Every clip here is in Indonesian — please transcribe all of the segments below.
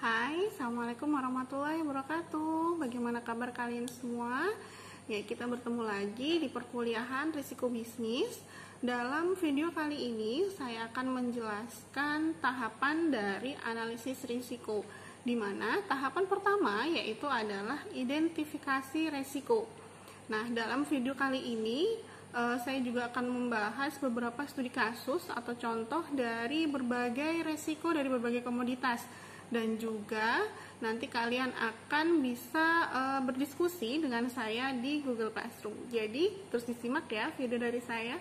Hai, Assalamualaikum warahmatullahi wabarakatuh. Bagaimana kabar kalian semua? Ya, kita bertemu lagi di perkuliahan risiko bisnis. Dalam video kali ini, saya akan menjelaskan tahapan dari analisis risiko, di mana tahapan pertama yaitu adalah identifikasi risiko. Nah, dalam video kali ini, saya juga akan membahas beberapa studi kasus atau contoh dari berbagai risiko dari berbagai komoditas. Dan juga nanti kalian akan bisa berdiskusi dengan saya di Google Classroom. Jadi terus disimak ya video dari saya.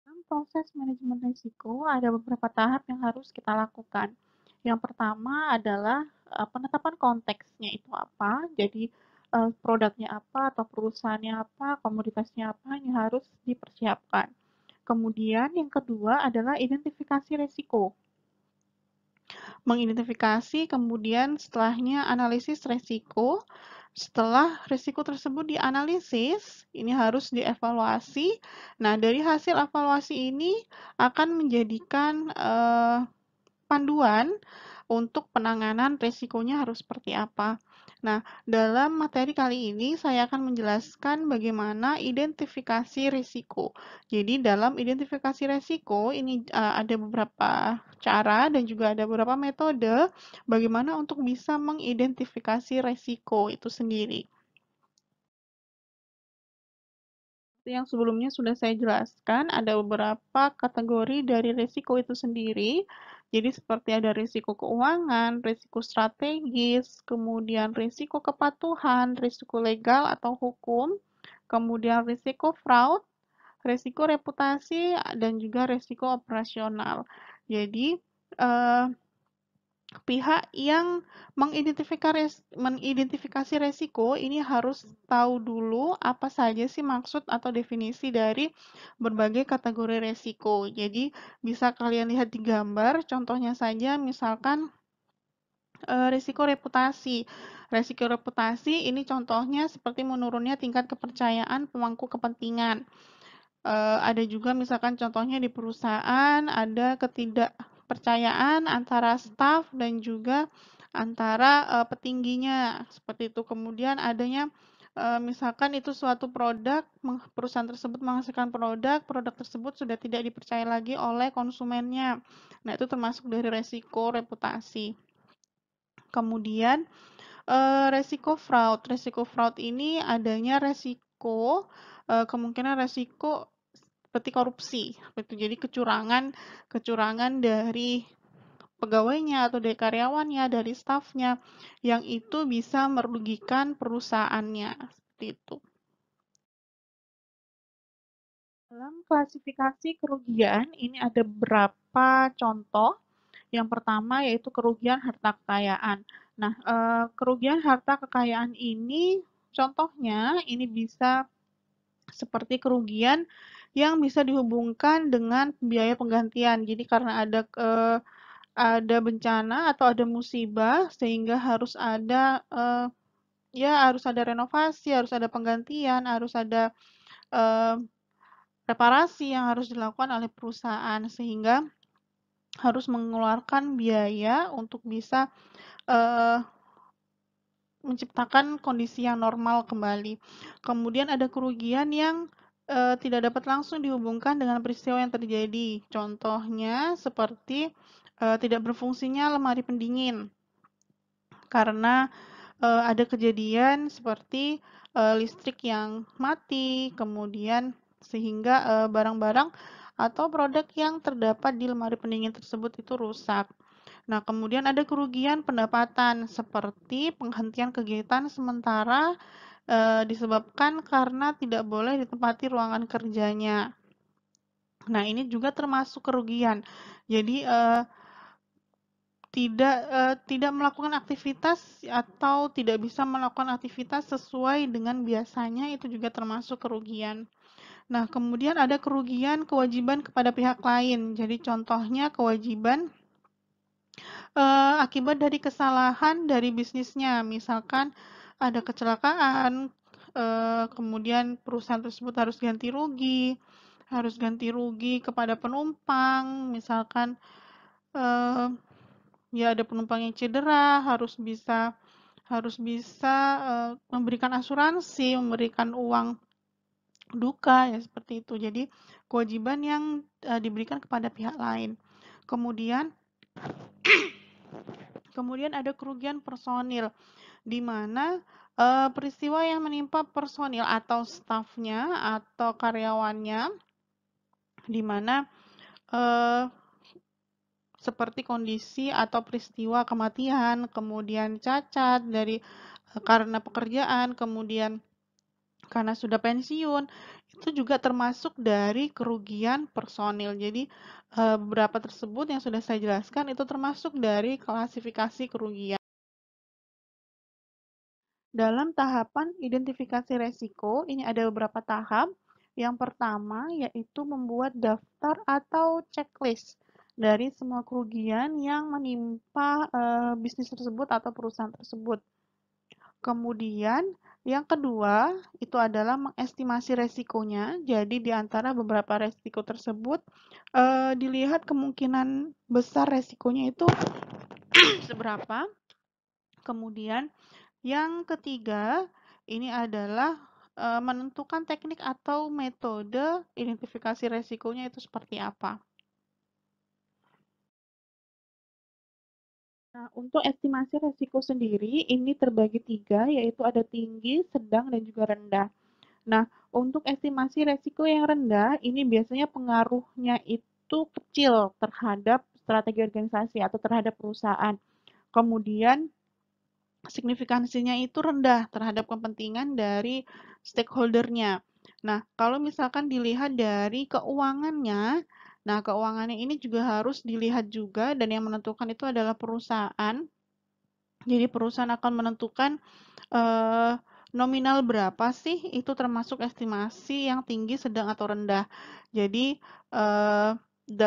Dalam proses manajemen risiko, ada beberapa tahap yang harus kita lakukan. Yang pertama adalah penetapan konteksnya itu apa, jadi produknya apa atau perusahaannya apa, komoditasnya apa yang harus dipersiapkan. Kemudian yang kedua adalah identifikasi risiko. Mengidentifikasi, kemudian setelahnya analisis risiko. Setelah risiko tersebut dianalisis, ini harus dievaluasi. Nah, dari hasil evaluasi ini akan menjadikan panduan untuk penanganan risikonya harus seperti apa. Nah, dalam materi kali ini saya akan menjelaskan bagaimana identifikasi risiko. Jadi dalam identifikasi risiko ini ada beberapa cara dan juga ada beberapa metode bagaimana untuk bisa mengidentifikasi risiko itu sendiri. Yang sebelumnya sudah saya jelaskan, ada beberapa kategori dari risiko itu sendiri. Jadi seperti ada risiko keuangan, risiko strategis, kemudian risiko kepatuhan, risiko legal atau hukum, kemudian risiko fraud, risiko reputasi, dan juga risiko operasional. Jadi, pihak yang mengidentifikasi resiko ini harus tahu dulu apa saja sih maksud atau definisi dari berbagai kategori resiko. Jadi bisa kalian lihat di gambar, contohnya saja misalkan risiko reputasi. Risiko reputasi ini contohnya seperti menurunnya tingkat kepercayaan pemangku kepentingan. Ada juga misalkan contohnya di perusahaan ada ketidakpercayaan antara staf dan juga antara petingginya seperti itu. Kemudian adanya misalkan itu suatu produk, perusahaan tersebut menghasilkan produk tersebut sudah tidak dipercaya lagi oleh konsumennya. Nah, itu termasuk dari resiko reputasi. Kemudian resiko fraud. Resiko fraud ini adanya resiko kemungkinan resiko seperti korupsi, gitu. Jadi kecurangan dari pegawainya atau dari karyawannya, dari stafnya, yang itu bisa merugikan perusahaannya, seperti itu. Dalam klasifikasi kerugian, ini ada beberapa contoh. Yang pertama yaitu kerugian harta kekayaan. Nah, kerugian harta kekayaan ini contohnya ini bisa seperti kerugian yang bisa dihubungkan dengan biaya penggantian. Jadi karena ada bencana atau ada musibah sehingga harus ada harus ada renovasi, harus ada penggantian, harus ada reparasi yang harus dilakukan oleh perusahaan sehingga harus mengeluarkan biaya untuk bisa menciptakan kondisi yang normal kembali. Kemudian ada kerugian yang tidak dapat langsung dihubungkan dengan peristiwa yang terjadi. Contohnya seperti tidak berfungsinya lemari pendingin karena ada kejadian seperti listrik yang mati, kemudian sehingga barang-barang atau produk yang terdapat di lemari pendingin tersebut itu rusak. Nah, kemudian ada kerugian pendapatan seperti penghentian kegiatan sementara disebabkan karena tidak boleh ditempati ruangan kerjanya. Nah, ini juga termasuk kerugian. Jadi tidak melakukan aktivitas atau tidak bisa melakukan aktivitas sesuai dengan biasanya itu juga termasuk kerugian. Nah, kemudian ada kerugian kewajiban kepada pihak lain. Jadi contohnya kewajiban akibat dari kesalahan dari bisnisnya. Misalkan ada kecelakaan, kemudian perusahaan tersebut harus ganti rugi kepada penumpang, misalkan, eee, ya ada penumpang yang cedera, harus bisa memberikan asuransi, memberikan uang duka, ya seperti itu. Jadi kewajiban yang, diberikan kepada pihak lain. Kemudian kemudian ada kerugian personil, di mana, peristiwa yang menimpa personil atau stafnya atau karyawannya, di mana, eee, seperti kondisi atau peristiwa kematian, kemudian cacat karena pekerjaan, kemudian karena sudah pensiun, itu juga termasuk dari kerugian personil. Jadi, beberapa tersebut yang sudah saya jelaskan itu termasuk dari klasifikasi kerugian. Dalam tahapan identifikasi resiko, ini ada beberapa tahap. Yang pertama yaitu membuat daftar atau checklist dari semua kerugian yang menimpa bisnis tersebut atau perusahaan tersebut. Kemudian yang kedua itu adalah mengestimasi resikonya. Jadi di antara beberapa resiko tersebut dilihat kemungkinan besar resikonya itu seberapa. Kemudian yang ketiga, ini adalah menentukan teknik atau metode identifikasi resikonya itu seperti apa. Nah, untuk estimasi resiko sendiri, ini terbagi 3, yaitu ada tinggi, sedang, dan juga rendah. Nah, untuk estimasi resiko yang rendah, ini biasanya pengaruhnya itu kecil terhadap strategi organisasi atau terhadap perusahaan. Kemudian signifikansinya itu rendah terhadap kepentingan dari stakeholder-nya. Nah, kalau misalkan dilihat dari keuangannya, nah keuangannya ini juga harus dilihat juga dan yang menentukan itu adalah perusahaan. Jadi perusahaan akan menentukan eh, nominal berapa sih itu termasuk estimasi yang tinggi, sedang atau rendah. Jadi eh,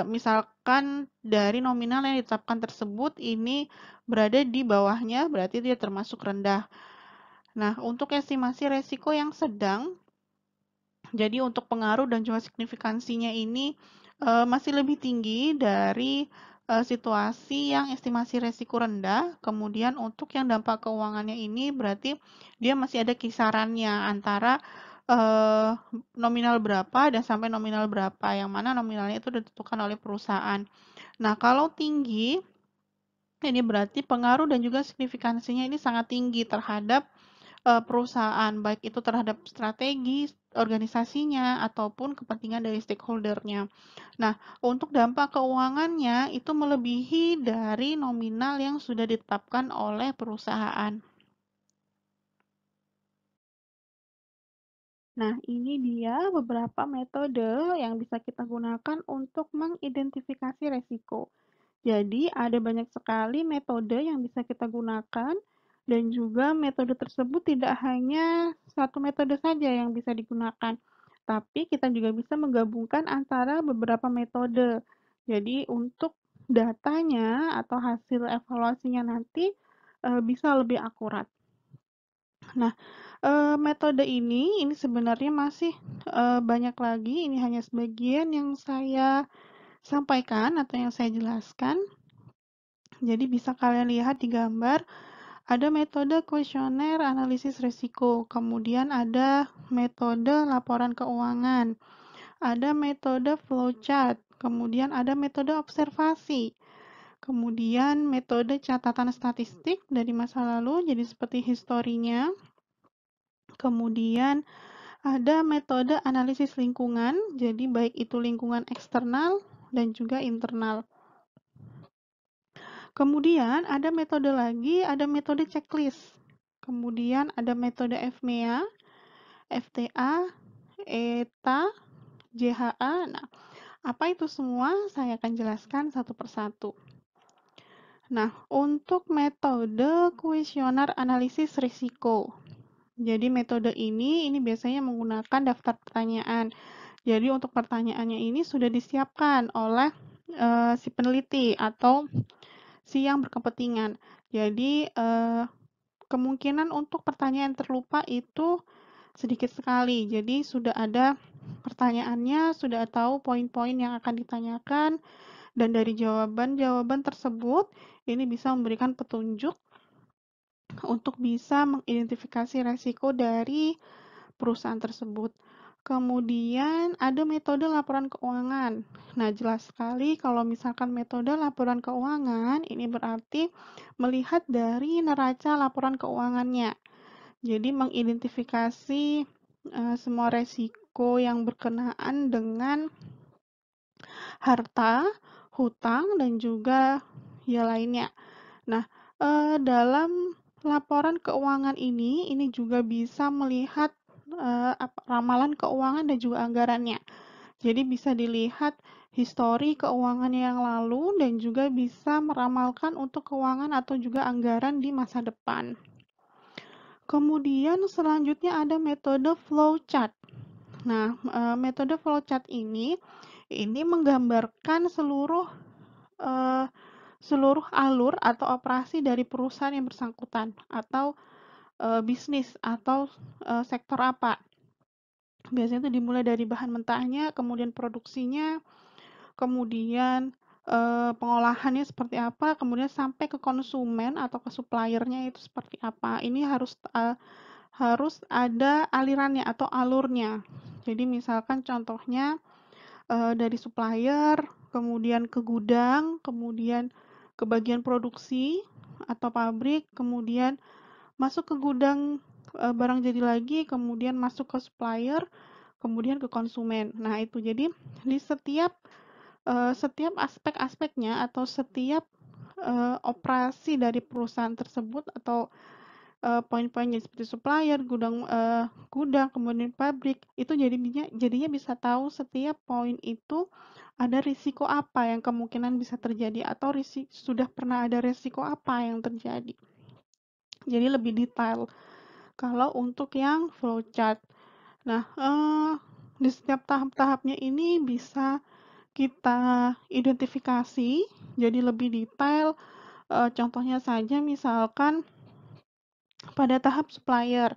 misalkan dari nominal yang ditetapkan tersebut ini berada di bawahnya, berarti dia termasuk rendah. Nah, untuk estimasi resiko yang sedang, jadi untuk pengaruh dan juga signifikansinya ini masih lebih tinggi dari situasi yang estimasi resiko rendah. Kemudian untuk yang dampak keuangannya ini berarti dia masih ada kisarannya antara eh, nominal berapa dan sampai nominal berapa, yang mana nominalnya itu ditentukan oleh perusahaan. Nah, kalau tinggi, ini berarti pengaruh dan juga signifikansinya ini sangat tinggi terhadap perusahaan, baik itu terhadap strategi organisasinya ataupun kepentingan dari stakeholder-nya. Nah, untuk dampak keuangannya itu melebihi dari nominal yang sudah ditetapkan oleh perusahaan. Nah, ini dia beberapa metode yang bisa kita gunakan untuk mengidentifikasi resiko. Jadi, ada banyak sekali metode yang bisa kita gunakan, dan juga metode tersebut tidak hanya satu metode saja yang bisa digunakan, tapi kita juga bisa menggabungkan antara beberapa metode. Jadi, untuk datanya atau hasil evaluasinya nanti bisa lebih akurat. Nah, metode ini sebenarnya masih banyak lagi, ini hanya sebagian yang saya sampaikan atau yang saya jelaskan. Jadi bisa kalian lihat di gambar, ada metode kuesioner analisis risiko, kemudian ada metode laporan keuangan, ada metode flowchart, kemudian ada metode observasi, kemudian metode catatan statistik dari masa lalu, jadi seperti historinya, kemudian ada metode analisis lingkungan, jadi baik itu lingkungan eksternal dan juga internal. Kemudian ada metode lagi, ada metode checklist. Kemudian ada metode FMEA, FTA, ETA, JHA. Nah, apa itu semua? Saya akan jelaskan satu persatu. Nah, untuk metode kuesioner analisis risiko. Jadi metode ini biasanya menggunakan daftar pertanyaan. Jadi untuk pertanyaannya ini sudah disiapkan oleh si peneliti atau yang berkepentingan. Jadi, kemungkinan untuk pertanyaan terlupa itu sedikit sekali. Jadi sudah ada pertanyaannya, sudah tahu poin-poin yang akan ditanyakan, dan dari jawaban-jawaban tersebut ini bisa memberikan petunjuk untuk bisa mengidentifikasi resiko dari perusahaan tersebut. Kemudian ada metode laporan keuangan. Nah, jelas sekali kalau misalkan metode laporan keuangan ini berarti melihat dari neraca laporan keuangannya. Jadi mengidentifikasi semua resiko yang berkenaan dengan harta, hutang, dan juga ya lainnya. Nah, dalam laporan keuangan ini juga bisa melihat ramalan keuangan dan juga anggarannya. Jadi bisa dilihat histori keuangan yang lalu dan juga bisa meramalkan untuk keuangan atau juga anggaran di masa depan. Kemudian selanjutnya ada metode flowchart. Nah, metode flowchart ini menggambarkan seluruh alur atau operasi dari perusahaan yang bersangkutan atau bisnis atau sektor apa. Biasanya itu dimulai dari bahan mentahnya, kemudian produksinya, kemudian pengolahannya seperti apa, kemudian sampai ke konsumen atau ke suppliernya itu seperti apa. Ini harus ada alirannya atau alurnya. Jadi misalkan contohnya dari supplier, kemudian ke gudang, kemudian ke bagian produksi atau pabrik, kemudian masuk ke gudang barang jadi lagi, kemudian masuk ke supplier, kemudian ke konsumen. Nah, itu jadi di setiap aspek-aspeknya atau setiap operasi dari perusahaan tersebut atau poin-poinnya seperti supplier, gudang, kemudian pabrik, itu jadinya bisa tahu setiap poin itu ada risiko apa yang kemungkinan bisa terjadi atau sudah pernah ada risiko apa yang terjadi. Jadi lebih detail kalau untuk yang flowchart. Nah, di setiap tahap-tahapnya ini bisa kita identifikasi jadi lebih detail. Contohnya saja misalkan pada tahap supplier.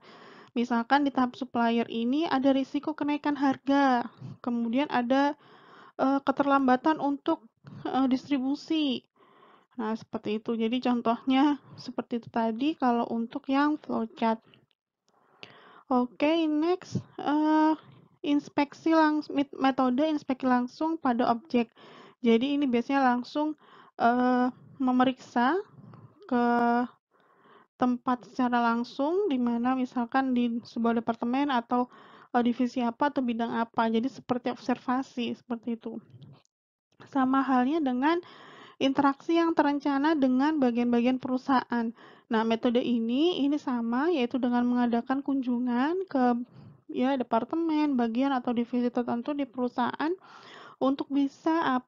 Misalkan di tahap supplier ini ada risiko kenaikan harga, kemudian ada keterlambatan untuk distribusi. Nah, seperti itu. Jadi contohnya seperti itu tadi kalau untuk yang flowchart. Oke, next metode inspeksi langsung pada objek. Jadi ini biasanya langsung memeriksa ke tempat secara langsung, di mana misalkan di sebuah departemen atau divisi apa atau bidang apa. Jadi seperti observasi, seperti itu. Sama halnya dengan interaksi yang terencana dengan bagian-bagian perusahaan. Nah, metode ini sama, yaitu dengan mengadakan kunjungan ke departemen, bagian atau divisi tertentu di perusahaan untuk bisa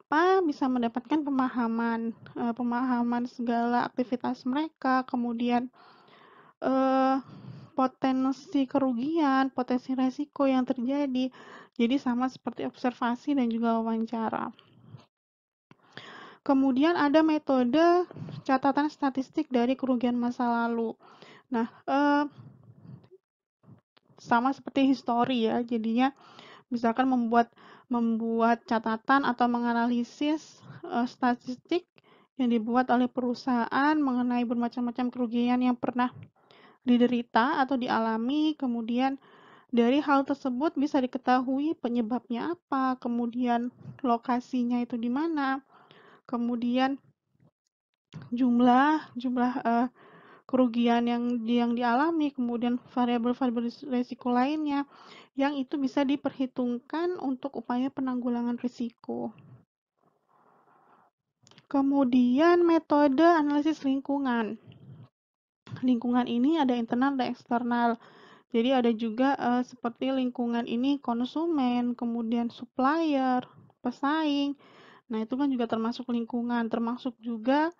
mendapatkan pemahaman segala aktivitas mereka, kemudian potensi kerugian, potensi resiko yang terjadi. Jadi sama seperti observasi dan juga wawancara. Kemudian ada metode catatan statistik dari kerugian masa lalu. Nah, sama seperti histori ya, jadinya misalkan membuat catatan atau menganalisis statistik yang dibuat oleh perusahaan mengenai bermacam-macam kerugian yang pernah diderita atau dialami, kemudian dari hal tersebut bisa diketahui penyebabnya apa, kemudian lokasinya itu di mana, kemudian jumlah kerugian yang dialami, kemudian variabel-variabel risiko lainnya yang itu bisa diperhitungkan untuk upaya penanggulangan risiko. Kemudian metode analisis lingkungan. Lingkungan ini ada internal dan eksternal. Jadi ada juga seperti lingkungan ini konsumen, kemudian supplier, pesaing. Nah, itu kan juga termasuk lingkungan, termasuk juga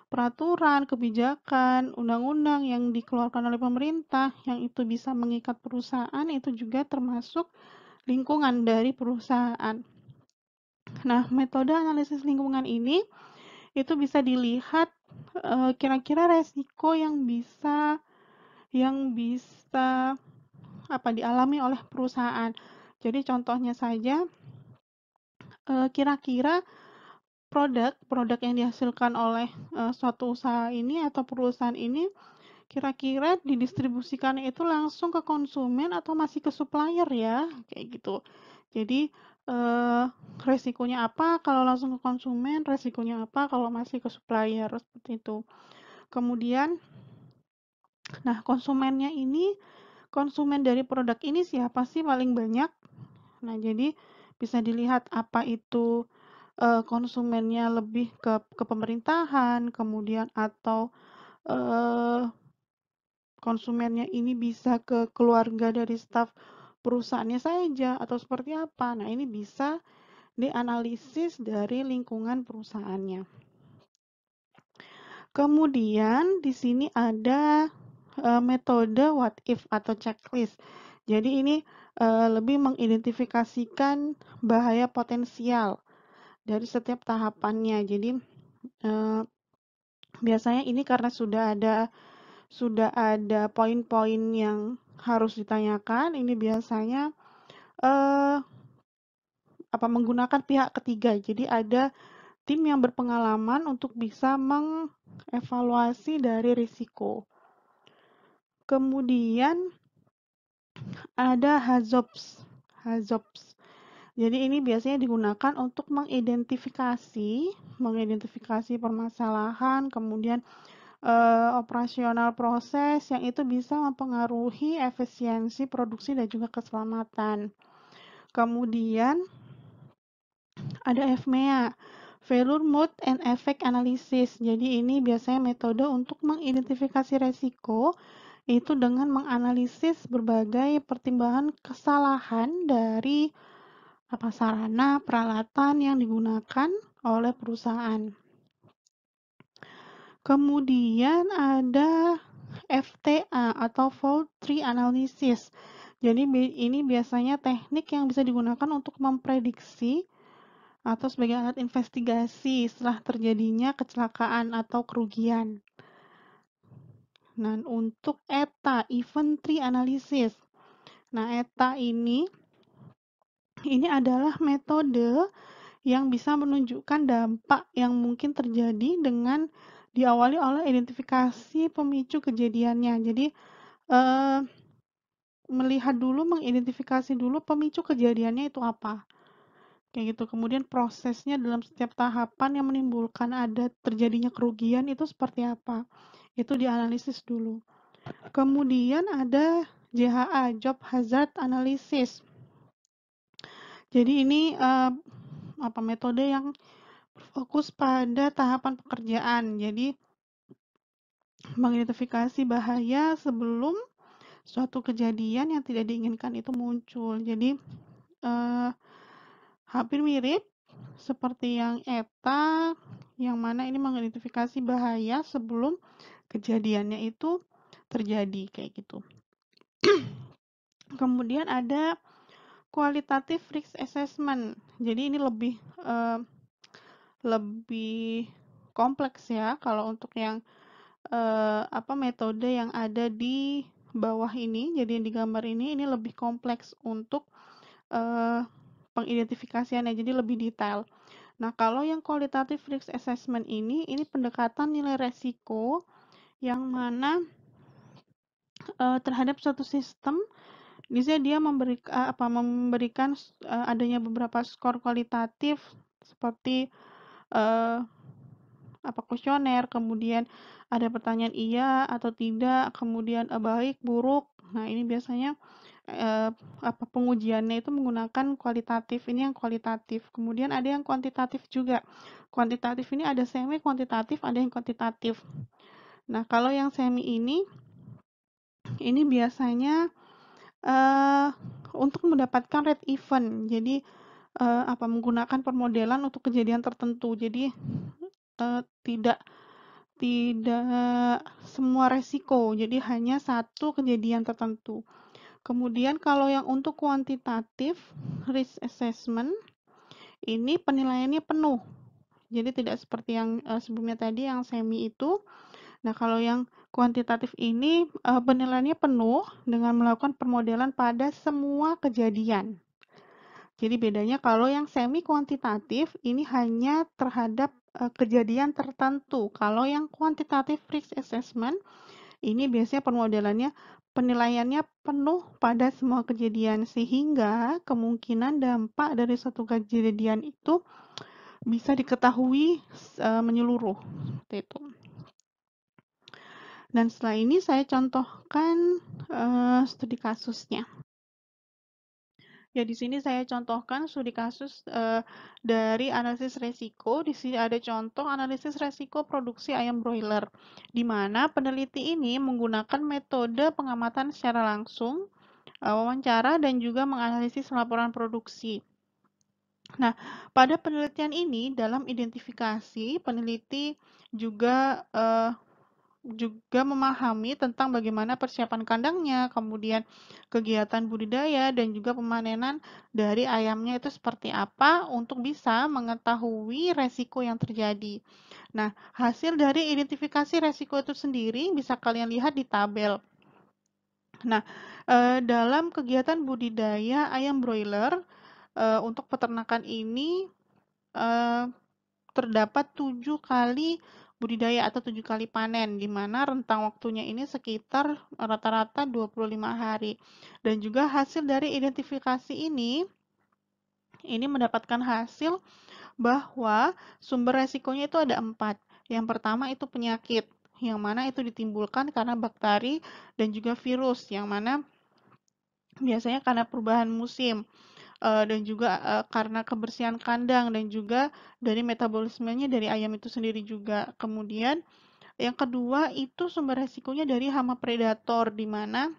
peraturan, kebijakan, undang-undang yang dikeluarkan oleh pemerintah yang itu bisa mengikat perusahaan, itu juga termasuk lingkungan dari perusahaan. Nah, metode analisis lingkungan ini itu bisa dilihat kira-kira resiko yang bisa dialami oleh perusahaan. Jadi contohnya saja, kira-kira produk yang dihasilkan oleh suatu usaha ini atau perusahaan ini kira-kira didistribusikan itu langsung ke konsumen atau masih ke supplier ya, kayak gitu. Jadi resikonya apa kalau langsung ke konsumen, resikonya apa kalau masih ke supplier, seperti itu. Kemudian, nah konsumen dari produk ini siapa sih paling banyak? Nah, jadi bisa dilihat apa itu konsumennya lebih ke pemerintahan, kemudian atau konsumennya ini bisa ke keluarga dari staf perusahaannya saja atau seperti apa. Nah, ini bisa dianalisis dari lingkungan perusahaannya. Kemudian di sini ada metode what if atau checklist. Jadi ini lebih mengidentifikasikan bahaya potensial dari setiap tahapannya. Jadi biasanya ini karena sudah ada poin-poin yang harus ditanyakan. Ini biasanya menggunakan pihak ketiga. Jadi ada tim yang berpengalaman untuk bisa mengevaluasi dari risiko. Kemudian ada HAZOPS. Jadi ini biasanya digunakan untuk mengidentifikasi permasalahan, kemudian operasional proses yang itu bisa mempengaruhi efisiensi produksi dan juga keselamatan. Kemudian ada FMEA, Failure Mode and Effect Analysis. Jadi ini biasanya metode untuk mengidentifikasi resiko itu dengan menganalisis berbagai pertimbangan kesalahan dari sarana peralatan yang digunakan oleh perusahaan. Kemudian ada FTA atau Fault Tree Analysis. Jadi ini biasanya teknik yang bisa digunakan untuk memprediksi atau sebagai alat investigasi setelah terjadinya kecelakaan atau kerugian. Nah, untuk ETA, Event Tree Analysis. Nah, ETA ini adalah metode yang bisa menunjukkan dampak yang mungkin terjadi dengan diawali oleh identifikasi pemicu kejadiannya. Jadi, mengidentifikasi dulu pemicu kejadiannya itu apa. Kayak gitu. Kemudian prosesnya dalam setiap tahapan yang menimbulkan terjadinya kerugian itu seperti apa. Itu dianalisis dulu. Kemudian ada JHA, Job Hazard Analysis. Jadi ini metode yang fokus pada tahapan pekerjaan. Jadi mengidentifikasi bahaya sebelum suatu kejadian yang tidak diinginkan itu muncul. Jadi hampir mirip seperti yang ETA, yang mana ini mengidentifikasi bahaya sebelum kejadiannya itu terjadi, kayak gitu. Kemudian ada qualitative risk assessment. Jadi ini lebih kompleks ya kalau untuk yang metode yang ada di bawah ini. Jadi yang digambar ini lebih kompleks untuk pengidentifikasiannya, jadi lebih detail. Nah, kalau yang qualitative risk assessment ini pendekatan nilai resiko yang mana terhadap suatu sistem. Biasanya dia memberikan adanya beberapa skor kualitatif seperti kuesioner, kemudian ada pertanyaan iya atau tidak, kemudian baik, buruk. Nah, ini biasanya pengujiannya itu menggunakan kualitatif. Ini yang kualitatif. Kemudian ada yang kuantitatif juga. Kuantitatif ini ada semi kuantitatif, ada yang kuantitatif. Nah, kalau yang semi ini biasanya untuk mendapatkan rate event. Jadi menggunakan permodelan untuk kejadian tertentu. Jadi tidak semua resiko, jadi hanya satu kejadian tertentu. Kemudian kalau yang untuk kuantitatif risk assessment, ini penilaiannya penuh. Jadi tidak seperti yang sebelumnya tadi yang semi itu. Nah, kalau yang kuantitatif ini penilaiannya penuh dengan melakukan permodelan pada semua kejadian. Jadi bedanya kalau yang semi kuantitatif ini hanya terhadap kejadian tertentu. Kalau yang kuantitatif risk assessment ini biasanya permodelannya penilaiannya penuh pada semua kejadian sehingga kemungkinan dampak dari suatu kejadian itu bisa diketahui menyeluruh seperti itu. Dan setelah ini saya contohkan studi kasusnya. Ya, di sini saya contohkan studi kasus dari analisis resiko. Di sini ada contoh analisis resiko produksi ayam broiler, di mana peneliti ini menggunakan metode pengamatan secara langsung, wawancara, dan juga menganalisis laporan produksi. Nah, pada penelitian ini, dalam identifikasi, peneliti juga memahami tentang bagaimana persiapan kandangnya, kemudian kegiatan budidaya, dan juga pemanenan dari ayamnya itu seperti apa untuk bisa mengetahui resiko yang terjadi. Nah, hasil dari identifikasi resiko itu sendiri bisa kalian lihat di tabel. Nah, dalam kegiatan budidaya ayam broiler, untuk peternakan ini terdapat 7 kali budidaya atau 7 kali panen, di mana rentang waktunya ini sekitar rata-rata 25 hari. Dan juga hasil dari identifikasi ini mendapatkan hasil bahwa sumber resikonya itu ada 4. Yang pertama itu penyakit, yang mana itu ditimbulkan karena bakteri dan juga virus, yang mana biasanya karena perubahan musim. Dan juga karena kebersihan kandang dan juga dari metabolismenya dari ayam itu sendiri juga. Kemudian yang kedua itu sumber resikonya dari hama predator, di mana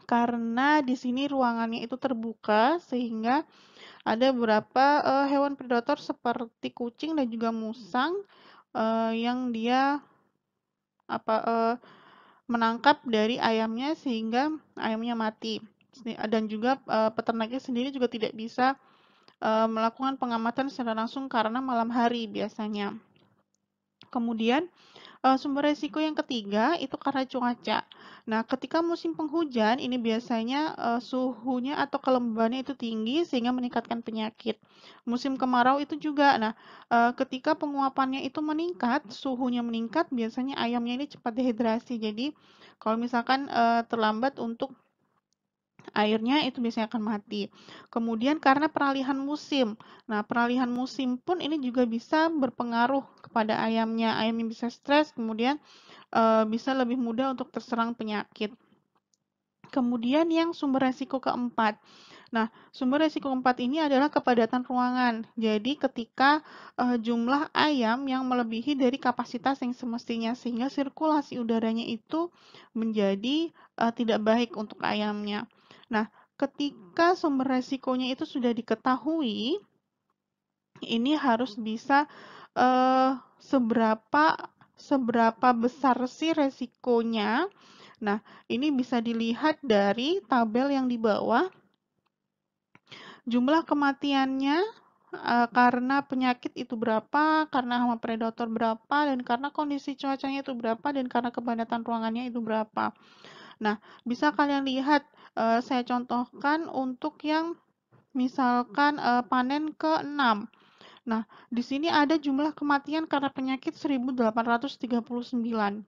karena di sini ruangannya itu terbuka sehingga ada beberapa hewan predator seperti kucing dan juga musang yang dia menangkap dari ayamnya sehingga ayamnya mati. Dan juga peternaknya sendiri juga tidak bisa melakukan pengamatan secara langsung karena malam hari biasanya. Kemudian sumber resiko yang ketiga itu karena cuaca. Nah, ketika musim penghujan ini biasanya suhunya atau kelembabannya itu tinggi sehingga meningkatkan penyakit. Musim kemarau itu juga. Nah, ketika penguapannya itu meningkat, suhunya meningkat, biasanya ayamnya ini cepat dehidrasi. Jadi, kalau misalkan terlambat untuk airnya itu biasanya akan mati. Kemudian karena peralihan musim. Nah, peralihan musim pun ini juga bisa berpengaruh kepada ayamnya. Ayamnya bisa stres, kemudian bisa lebih mudah untuk terserang penyakit. Kemudian yang sumber resiko keempat. Nah, sumber resiko keempat ini adalah kepadatan ruangan. Jadi ketika jumlah ayam yang melebihi dari kapasitas yang semestinya sehingga sirkulasi udaranya itu menjadi tidak baik untuk ayamnya. Nah, ketika sumber resikonya itu sudah diketahui, ini harus bisa seberapa besar sih resikonya. Nah, ini bisa dilihat dari tabel yang di bawah. Jumlah kematiannya karena penyakit itu berapa, karena hama predator berapa, dan karena kondisi cuacanya itu berapa, dan karena kepadatan ruangannya itu berapa. Nah, bisa kalian lihat, saya contohkan untuk yang misalkan panen ke-6. Nah, di sini ada jumlah kematian karena penyakit 1839.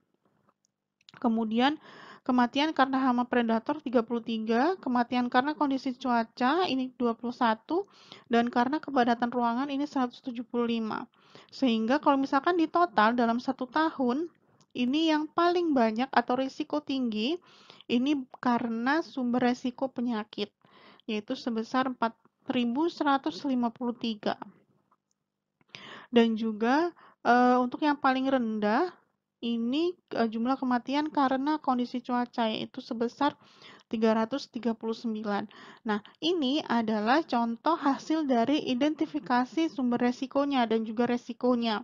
Kemudian kematian karena hama predator 33, kematian karena kondisi cuaca ini 21, dan karena kepadatan ruangan ini 175. Sehingga kalau misalkan di total dalam 1 tahun, ini yang paling banyak atau risiko tinggi, ini karena sumber risiko penyakit, yaitu sebesar 4.153. Dan juga untuk yang paling rendah, ini jumlah kematian karena kondisi cuaca yaitu sebesar 339. Nah, ini adalah contoh hasil dari identifikasi sumber resikonya dan juga resikonya.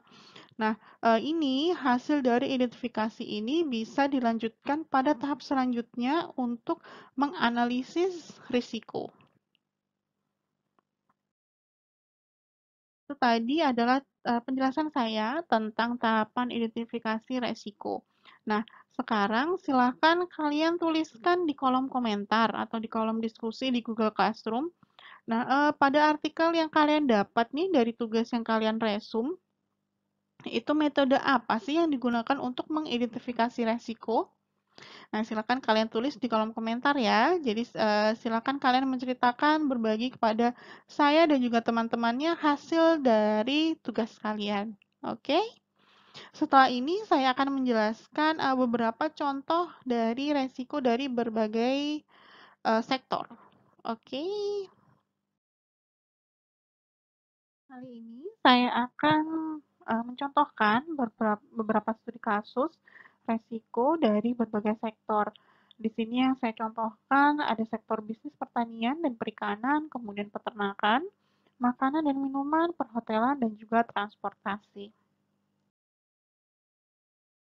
Nah, ini hasil dari identifikasi ini bisa dilanjutkan pada tahap selanjutnya untuk menganalisis risiko. Itu tadi adalah penjelasan saya tentang tahapan identifikasi resiko. Nah, sekarang silakan kalian tuliskan di kolom komentar atau di kolom diskusi di Google Classroom. Nah, pada artikel yang kalian dapat nih dari tugas yang kalian resum, itu metode apa sih yang digunakan untuk mengidentifikasi resiko? Nah, silakan kalian tulis di kolom komentar ya. Jadi, silakan kalian menceritakan, berbagi kepada saya dan juga teman-temannya hasil dari tugas kalian. Oke? Setelah ini saya akan menjelaskan beberapa contoh dari resiko dari berbagai sektor. Oke? Kali ini saya akan mencontohkan beberapa studi kasus resiko dari berbagai sektor. Di sini yang saya contohkan ada sektor bisnis pertanian dan perikanan, kemudian peternakan, makanan dan minuman, perhotelan, dan juga transportasi.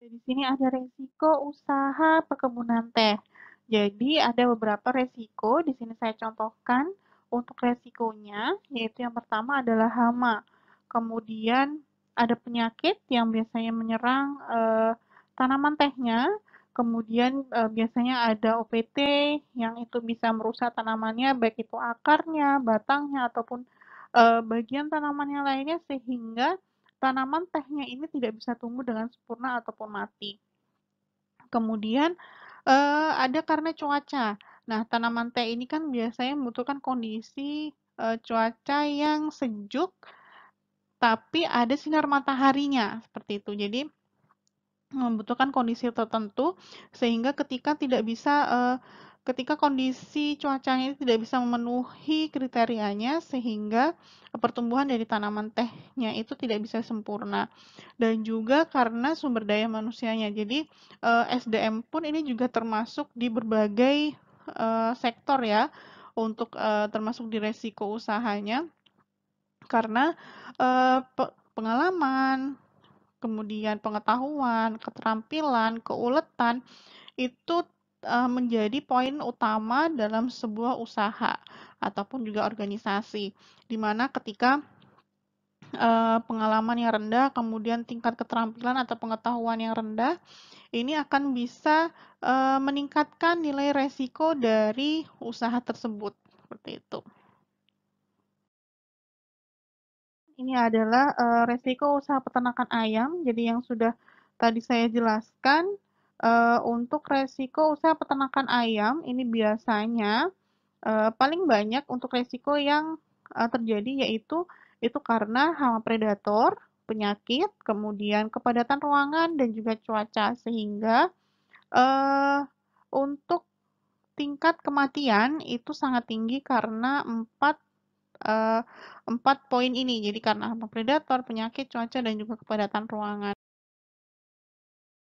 Di sini ada resiko usaha perkebunan teh. Jadi ada beberapa resiko, di sini saya contohkan untuk resikonya, yaitu yang pertama adalah hama. Kemudian ada penyakit yang biasanya menyerang tanaman tehnya. Kemudian biasanya ada OPT yang itu bisa merusak tanamannya, baik itu akarnya, batangnya, ataupun bagian tanamannya lainnya sehingga tanaman tehnya ini tidak bisa tumbuh dengan sempurna ataupun mati. Kemudian ada karena cuaca. Nah, tanaman teh ini kan biasanya membutuhkan kondisi cuaca yang sejuk, tapi ada sinar mataharinya seperti itu. Jadi membutuhkan kondisi tertentu sehingga ketika kondisi cuacanya tidak bisa memenuhi kriterianya sehingga pertumbuhan dari tanaman tehnya itu tidak bisa sempurna. Dan juga karena sumber daya manusianya. Jadi SDM pun ini juga termasuk di berbagai sektor ya, untuk termasuk di resiko usahanya karena pengalaman, kemudian pengetahuan, keterampilan, keuletan itu menjadi poin utama dalam sebuah usaha ataupun juga organisasi, di mana ketika pengalaman yang rendah, kemudian tingkat keterampilan atau pengetahuan yang rendah, ini akan bisa meningkatkan nilai resiko dari usaha tersebut, seperti itu. Ini adalah resiko usaha peternakan ayam. Jadi yang sudah tadi saya jelaskan, untuk resiko usaha peternakan ayam ini biasanya paling banyak untuk resiko yang terjadi yaitu itu karena hama predator, penyakit, kemudian kepadatan ruangan dan juga cuaca sehingga uh, untuk tingkat kematian itu sangat tinggi karena eh, empat poin ini. Jadi karena hama predator, penyakit, cuaca, dan juga kepadatan ruangan.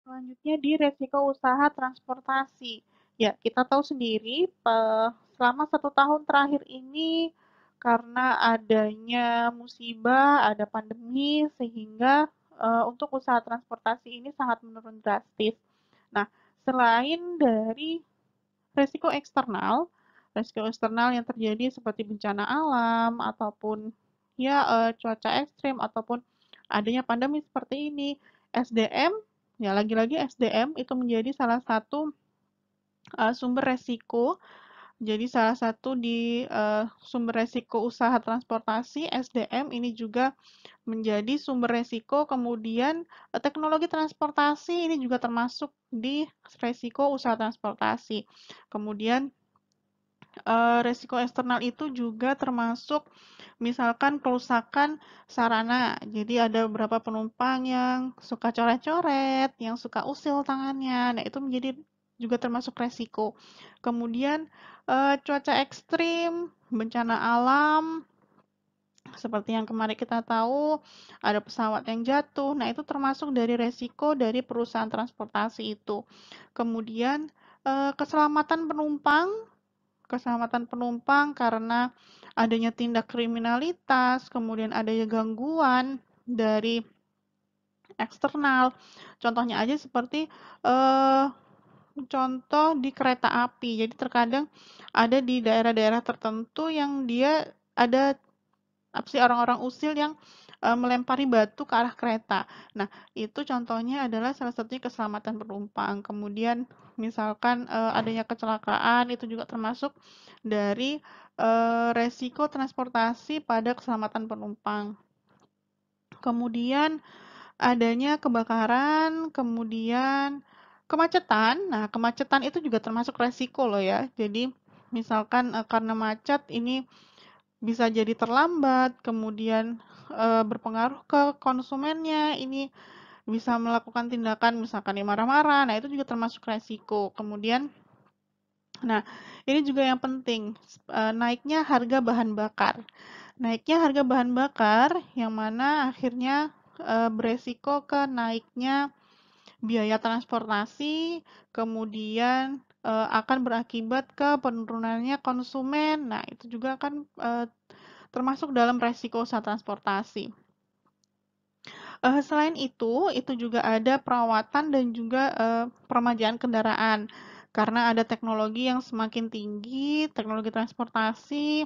Selanjutnya di resiko usaha transportasi. Ya, kita tahu sendiri selama 1 tahun terakhir ini karena adanya musibah, ada pandemi, sehingga untuk usaha transportasi ini sangat menurun drastis. Nah, selain dari resiko eksternal yang terjadi seperti bencana alam ataupun ya cuaca ekstrim ataupun adanya pandemi seperti ini, SDM ya lagi-lagi SDM itu menjadi salah satu sumber resiko. Jadi salah satu di sumber resiko usaha transportasi SDM ini juga menjadi sumber resiko. Kemudian teknologi transportasi ini juga termasuk di resiko usaha transportasi. Kemudian resiko eksternal itu juga termasuk misalkan kerusakan sarana. Jadi ada beberapa penumpang yang suka coret-coret, yang suka usil tangannya. Nah, itu menjadi juga termasuk resiko. Kemudian cuaca ekstrim, bencana alam, seperti yang kemarin kita tahu ada pesawat yang jatuh. Nah, itu termasuk dari resiko dari perusahaan transportasi itu. Kemudian keselamatan penumpang karena adanya tindak kriminalitas, kemudian adanya gangguan dari eksternal. Contohnya aja seperti contoh di kereta api. Jadi terkadang ada di daerah-daerah tertentu yang dia ada apa sih, orang-orang usil yang melempari batu ke arah kereta. Nah, itu contohnya adalah salah satunya keselamatan penumpang. Kemudian misalkan adanya kecelakaan, itu juga termasuk dari resiko transportasi pada keselamatan penumpang. Kemudian adanya kebakaran, kemudian kemacetan. Nah, kemacetan itu juga termasuk resiko loh ya. Jadi misalkan karena macet ini bisa jadi terlambat, kemudian berpengaruh ke konsumennya, ini bisa melakukan tindakan misalkan dia marah-marah. Nah, itu juga termasuk resiko. Kemudian, nah ini juga yang penting, naiknya harga bahan bakar. Naiknya harga bahan bakar yang mana akhirnya beresiko ke naiknya biaya transportasi, kemudian akan berakibat ke penurunannya konsumen. Nah, itu juga kan termasuk dalam resiko usaha transportasi. Selain itu juga ada perawatan dan juga peremajaan kendaraan. Karena ada teknologi yang semakin tinggi, teknologi transportasi,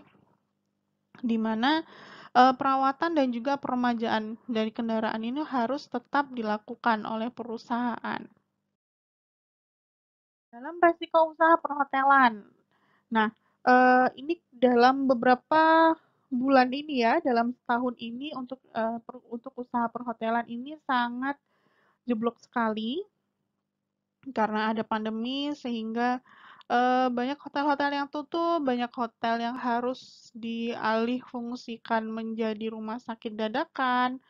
di mana perawatan dan juga peremajaan dari kendaraan ini harus tetap dilakukan oleh perusahaan. Dalam resiko usaha perhotelan. Nah, ini dalam beberapa bulan ini ya, dalam setahun ini untuk usaha perhotelan ini sangat jeblok sekali karena ada pandemi sehingga banyak hotel-hotel yang tutup, banyak hotel yang harus dialih fungsikan menjadi rumah sakit dadakan.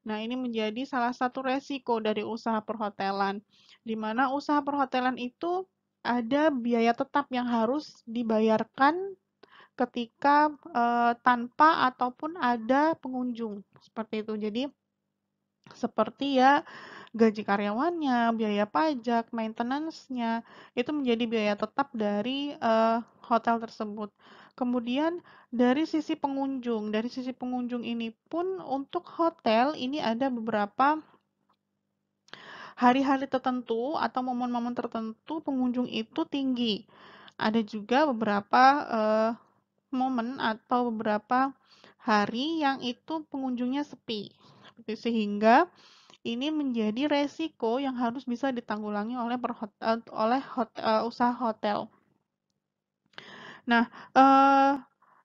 Nah, ini menjadi salah satu resiko dari usaha perhotelan, di mana usaha perhotelan itu ada biaya tetap yang harus dibayarkan ketika tanpa ataupun ada pengunjung, seperti itu. Jadi, seperti ya gaji karyawannya, biaya pajak, maintenance-nya, itu menjadi biaya tetap dari hotel tersebut. Kemudian dari sisi pengunjung ini pun untuk hotel ini ada beberapa hari-hari tertentu atau momen-momen tertentu pengunjung itu tinggi. Ada juga beberapa momen atau beberapa hari yang itu pengunjungnya sepi. Sehingga ini menjadi resiko yang harus bisa ditanggulangi oleh usaha hotel. Nah,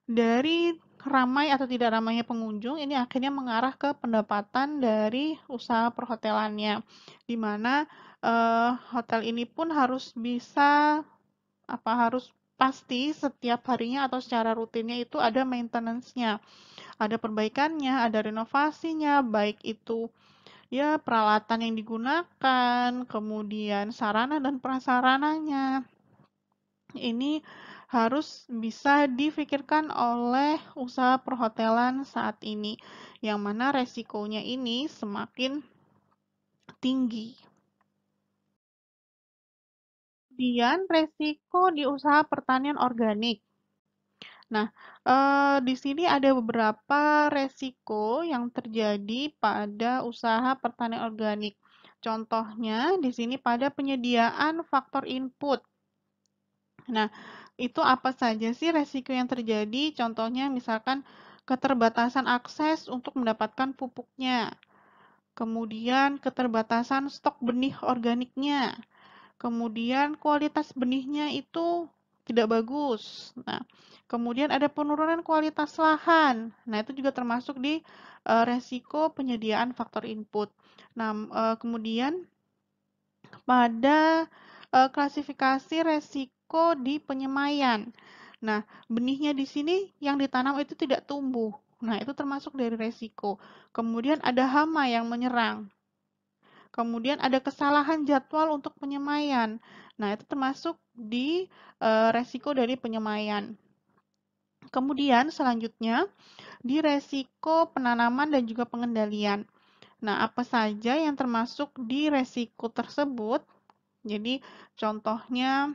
dari ramai atau tidak ramainya pengunjung ini akhirnya mengarah ke pendapatan dari usaha perhotelannya, di mana hotel ini pun harus bisa harus pasti setiap harinya atau secara rutinnya itu ada maintenance-nya, ada perbaikannya, ada renovasinya, baik itu ya peralatan yang digunakan, kemudian sarana dan prasarananya. Ini harus bisa difikirkan oleh usaha perhotelan saat ini, yang mana resikonya ini semakin tinggi. Kemudian resiko di usaha pertanian organik. Nah, di sini ada beberapa resiko yang terjadi pada usaha pertanian organik. Contohnya di sini pada penyediaan faktor input. Nah, itu apa saja sih resiko yang terjadi? Contohnya misalkan keterbatasan akses untuk mendapatkan pupuknya, kemudian keterbatasan stok benih organiknya, kemudian kualitas benihnya itu tidak bagus. Nah, kemudian ada penurunan kualitas lahan. Nah, itu juga termasuk di resiko penyediaan faktor input. Nah, kemudian pada klasifikasi resiko di penyemaian. Nah, benihnya di sini yang ditanam itu tidak tumbuh. Nah, itu termasuk dari resiko. Kemudian ada hama yang menyerang. Kemudian ada kesalahan jadwal untuk penyemaian. Nah, itu termasuk di resiko dari penyemaian. Kemudian selanjutnya di resiko penanaman dan juga pengendalian. Nah, apa saja yang termasuk di resiko tersebut? Jadi contohnya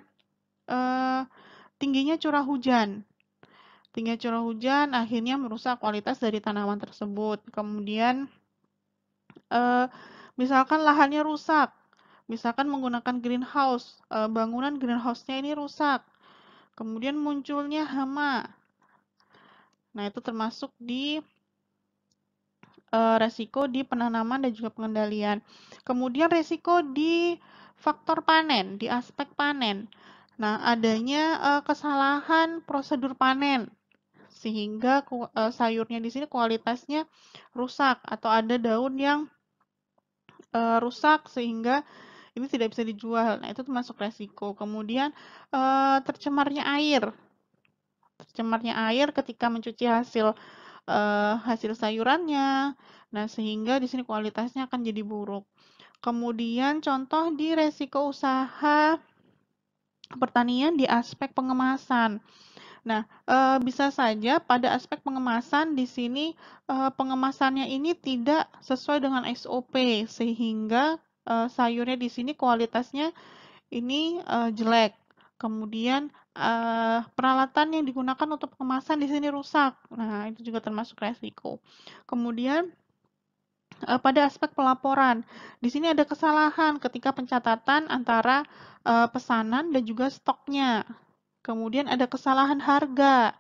tingginya curah hujan. Tingginya curah hujan akhirnya merusak kualitas dari tanaman tersebut. Kemudian misalkan lahannya rusak, misalkan menggunakan greenhouse, bangunan greenhouse-nya ini rusak. Kemudian munculnya hama. Nah, itu termasuk di resiko di penanaman dan juga pengendalian. Kemudian resiko di faktor panen, di aspek panen. Nah, adanya kesalahan prosedur panen sehingga sayurnya di sini kualitasnya rusak atau ada daun yang rusak sehingga ini tidak bisa dijual. Nah, itu termasuk resiko. Kemudian tercemarnya air. Tercemarnya air ketika mencuci hasil sayurannya. Nah, sehingga di sini kualitasnya akan jadi buruk. Kemudian contoh di resiko usaha pertanian di aspek pengemasan. Nah, bisa saja pada aspek pengemasan di sini pengemasannya ini tidak sesuai dengan SOP sehingga sayurnya di sini kualitasnya ini jelek. Kemudian peralatan yang digunakan untuk pengemasan di sini rusak. Nah, itu juga termasuk resiko. Kemudian pada aspek pelaporan, di sini ada kesalahan ketika pencatatan antara pesanan dan juga stoknya. Kemudian ada kesalahan harga.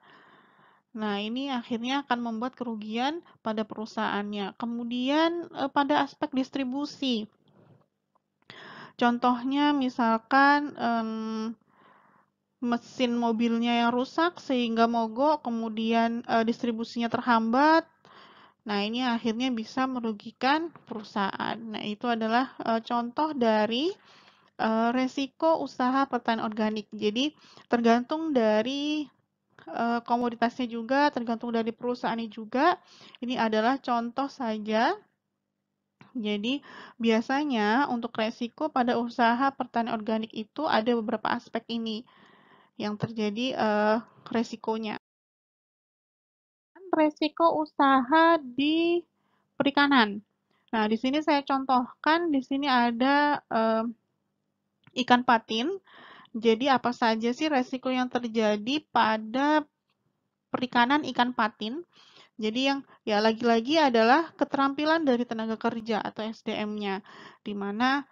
Nah, ini akhirnya akan membuat kerugian pada perusahaannya. Kemudian pada aspek distribusi. Contohnya misalkan mesin mobilnya yang rusak sehingga mogok, kemudian distribusinya terhambat. Nah, ini akhirnya bisa merugikan perusahaan. Nah, itu adalah contoh dari resiko usaha pertanian organik. Jadi, tergantung dari komoditasnya juga, tergantung dari perusahaannya juga. Ini adalah contoh saja. Jadi, biasanya untuk resiko pada usaha pertanian organik itu ada beberapa aspek ini yang terjadi resikonya. Resiko usaha di perikanan. Nah, di sini saya contohkan, di sini ada ikan patin. Jadi, apa saja sih resiko yang terjadi pada perikanan ikan patin? Jadi yang ya lagi-lagi adalah keterampilan dari tenaga kerja atau SDM-nya, di mana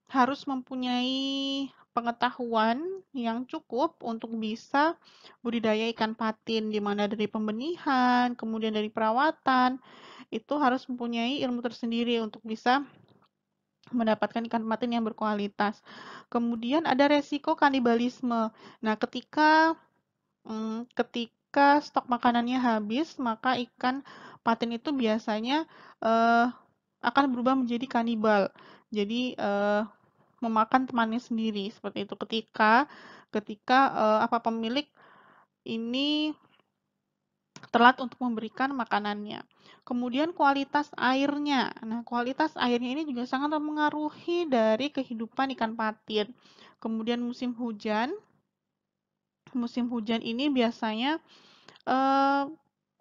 harus mempunyai pengetahuan yang cukup untuk bisa budidaya ikan patin, di mana dari pembenihan, kemudian dari perawatan, itu harus mempunyai ilmu tersendiri untuk bisa mendapatkan ikan patin yang berkualitas. Kemudian ada resiko kanibalisme. Nah, ketika stok makanannya habis, maka ikan patin itu biasanya akan berubah menjadi kanibal. Jadi memakan temannya sendiri seperti itu. Ketika pemilik ini telat untuk memberikan makanannya. Kemudian kualitas airnya. Nah, kualitas airnya ini juga sangat mempengaruhi dari kehidupan ikan patin. Kemudian musim hujan. Musim hujan ini biasanya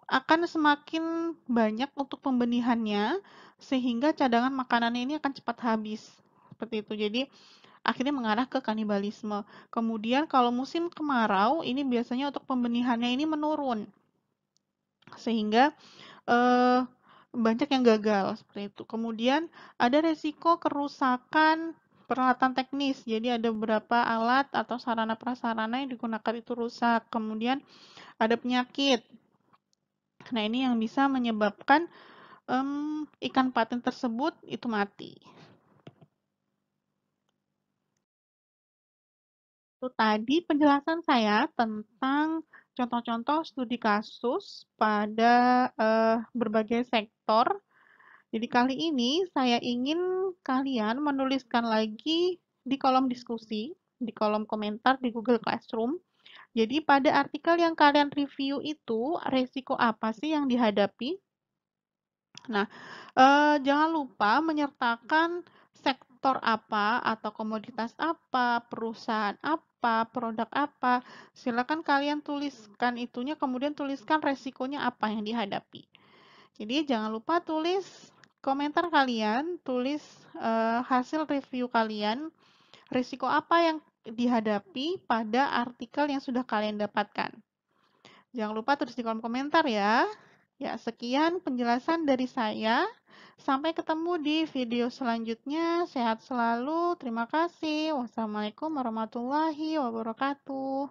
akan semakin banyak untuk pembenihannya, sehingga cadangan makanannya ini akan cepat habis. Seperti itu. Jadi, akhirnya mengarah ke kanibalisme. Kemudian kalau musim kemarau, ini biasanya untuk pembenihannya ini menurun. Sehingga banyak yang gagal seperti itu. Kemudian ada resiko kerusakan peralatan teknis. Jadi ada beberapa alat atau sarana prasarana yang digunakan itu rusak. Kemudian ada penyakit. Nah, ini yang bisa menyebabkan ikan patin tersebut itu mati. Itu tadi penjelasan saya tentang contoh-contoh studi kasus pada berbagai sektor. Jadi kali ini saya ingin kalian menuliskan lagi di kolom diskusi, di kolom komentar di Google Classroom. Jadi pada artikel yang kalian review itu, resiko apa sih yang dihadapi? Nah, jangan lupa menyertakan sektor apa atau komoditas apa, perusahaan apa, produk apa. Silakan kalian tuliskan itunya, kemudian tuliskan resikonya apa yang dihadapi. Jadi jangan lupa tulis komentar kalian, tulis hasil review kalian, risiko apa yang dihadapi pada artikel yang sudah kalian dapatkan. Jangan lupa tulis di kolom komentar ya. Ya, sekian penjelasan dari saya. Sampai ketemu di video selanjutnya. Sehat selalu. Terima kasih. Wassalamualaikum warahmatullahi wabarakatuh.